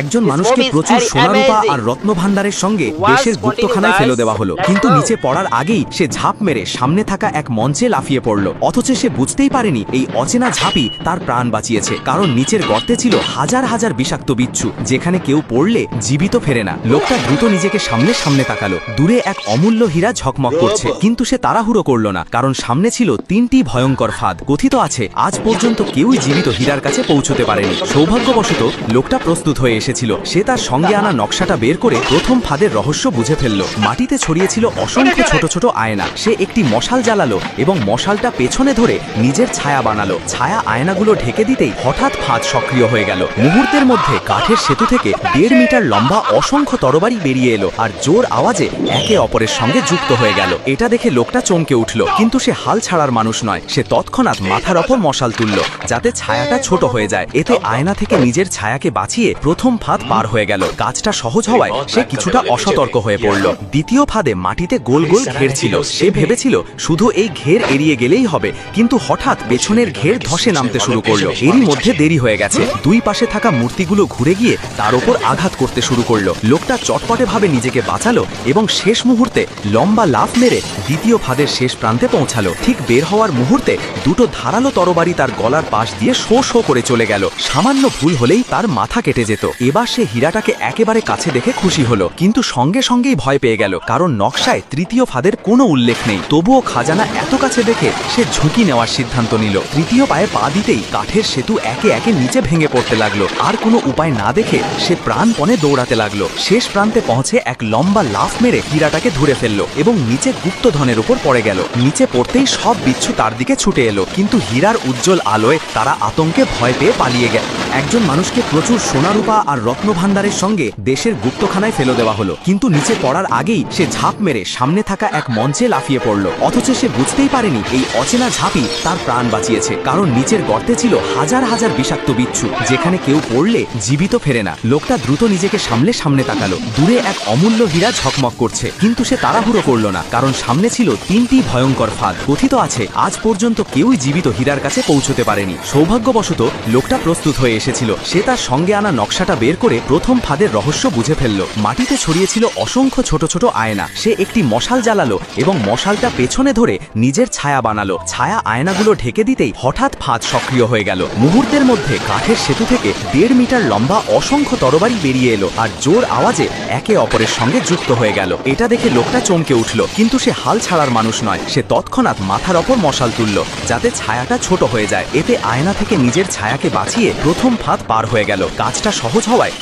একজন মানুষকে প্রচুর সোনারূপা আর রত্নভাণ্ডারের সঙ্গে দেশের গুপ্তখানায় ফেলে দেওয়া হলো, কিন্তু নিচে পড়ার আগেই সে ঝাঁপ মেরে সামনে থাকা এক মঞ্চে লাফিয়ে পড়ল। অথচ সে বুঝতেই পারেনি এই অচেনা ঝাঁপই তার প্রাণ বাঁচিয়েছে, কারণ নিচের গর্তে ছিল হাজার হাজার বিষাক্ত বিচ্ছু, যেখানে কেউ পড়লে জীবিত ফেরে না। লোকটা দ্রুত নিজেকে সামনে সামনে তাকালো। দূরে এক অমূল্য হীরা ঝকমক করছে, কিন্তু সে তাড়াহুড়ো করল না, কারণ সামনে ছিল তিনটি ভয়ঙ্কর ফাঁদ। কথিত আছে আজ পর্যন্ত কেউই জীবিত হীরার কাছে পৌঁছতে পারেনি। সৌভাগ্যবশত লোকটা প্রস্তুত হয়ে এসেছিল। সে তার সঙ্গে আনা নকশাটা বের করে প্রথম ফাঁদের রহস্য বুঝে ফেলল। মাটিতে ছড়িয়েছিল অসংখ্য ছোট ছোট আয়না। সে একটি মশাল জ্বালালো এবং মশালটা পেছনে ধরে নিজের ছায়া বানালো। ছায়া আয়নাগুলো ঢেকে দিতেই হঠাৎ ফাঁদ সক্রিয় হয়ে গেল। মুহূর্তের মধ্যে কাঠের সেতু থেকে 1.5 মিটার লম্বা অসংখ্য তরবারি বেরিয়ে এলো আর জোর আওয়াজে একে অপরের সঙ্গে যুক্ত হয়ে গেল। এটা দেখে লোকটা চমকে উঠল, কিন্তু সে হাল ছাড়ার মানুষ নয়। সে তৎক্ষণাৎ মাথার ওপর মশাল তুলল, যাতে ছায়াটা ছোট হয়ে যায়। এতে আয়না থেকে নিজের ছায়াকে বাঁচিয়ে প্রথম ফাঁদ পার হয়ে গেল। কাজটা সহজ হওয়ায় সে কিছুটা অসতর্ক হয়ে পড়ল। দ্বিতীয় ফাঁদে মাটিতে গোল গোল ঘের ছিল। সে ভেবেছিল শুধু এই ঘের এড়িয়ে গেলেই হবে, কিন্তু হঠাৎ পেছনের ঘের ধসে নামতে শুরু করলো। এরই মধ্যে দেরি হয়ে গেছে। দুই পাশে থাকা মূর্তিগুলো ঘুরে গিয়ে তার উপর আঘাত করতে শুরু করলো। লোকটা চটপটে ভাবে নিজেকে বাঁচালো এবং শেষ মুহূর্তে লম্বা লাফ মেরে দ্বিতীয় ফাঁদের শেষ প্রান্তে পৌঁছালো। ঠিক বের হওয়ার মুহূর্তে দুটো ধারালো তরবারি তার গলার পাশ দিয়ে শো শো করে চলে গেল। সামান্য ভুল হলেই তার মাথা কেটে যেত। এবার সে হীরাটাকে একেবারে কাছে দেখে খুশি হলো, কিন্তু সঙ্গে সঙ্গেই ভয় পেয়ে গেল, কারণ নকশায় তৃতীয় ফাঁদের কোনো উল্লেখ নেই। তবুও খাজানা এত কাছে দেখে সে ঝুঁকি নেওয়ার সিদ্ধান্ত নিল। তৃতীয় পায়ে পা দিতেই কাঠের সেতু একে একে নিচে ভেঙে পড়তে লাগলো। আর কোনো উপায় না দেখে সে প্রাণপণে দৌড়াতে লাগলো। শেষ প্রান্তে পৌঁছে এক লম্বা লাফ মেরে হীরাটাকে ধরে ফেললো এবং নিচে গুপ্তধনের উপর পড়ে গেল। নিচে পড়তেই সব বিচ্ছু তার দিকে ছুটে এলো, কিন্তু হীরার উজ্জ্বল আলোয় তারা আতঙ্কে ভয় পেয়ে পালিয়ে গেল। একজন মানুষকে প্রচুর সোনারূপা আর রত্নভাণ্ডারের সঙ্গে দেশের গুপ্তখানায় ফেলে দেওয়া হলো, কিন্তু নিচে পড়ার আগেই সে ঝাঁপ মেরে সামনে থাকা এক মঞ্চে লাফিয়ে পড়ল। অথচ সে বুঝতেই পারেনি এই অচেনা ঝাঁপই তার প্রাণ বাঁচিয়েছে, কারণ নিচের গর্তে ছিল হাজার হাজার বিষাক্ত বিচ্ছু, যেখানে কেউ পড়লে জীবিত ফেরে না। লোকটা দ্রুত নিজেকে সামনে সামনে তাকালো। দূরে এক অমূল্য হীরা ঝকমক করছে, কিন্তু সে তাড়াহুড়ো করল না, কারণ সামনে ছিল তিনটি ভয়ঙ্কর ফাঁদ। কথিত আছে আজ পর্যন্ত কেউই জীবিত হীরার কাছে পৌঁছতে পারেনি। সৌভাগ্যবশত লোকটা প্রস্তুত হয়ে এসেছিল। সে তার সঙ্গে আনা নকশাটা বের করে প্রথম ফাঁদের রহস্য বুঝে ফেলল। মাটিতে ছড়িয়েছিল অসংখ্য ছোট ছোট আয়না। সে একটি মশাল জ্বালালো এবং মশালটা পেছনে ধরে নিজের ছায়া বানালো। ছায়া আয়নাগুলো ঢেকে দিতেই হঠাৎ ফাঁদ সক্রিয় হয়ে গেল। মুহূর্তের মধ্যে কাঠের সেতু থেকে 1.5 মিটার লম্বা অসংখ্য তরবারি বেরিয়ে এলো আর জোর আওয়াজে একে অপরের সঙ্গে যুক্ত হয়ে গেল। এটা দেখে লোকটা চমকে উঠল, কিন্তু সে হাল ছাড়ার মানুষ নয়। সে তৎক্ষণাৎ মাথার ওপর মশাল তুলল, যাতে ছায়াটা ছোট হয়ে যায়। এতে আয়না থেকে নিজের ছায়াকে বাঁচিয়ে প্রথম ফাঁদ পার হয়ে গেল। কাজটা সহজ হওয়ায়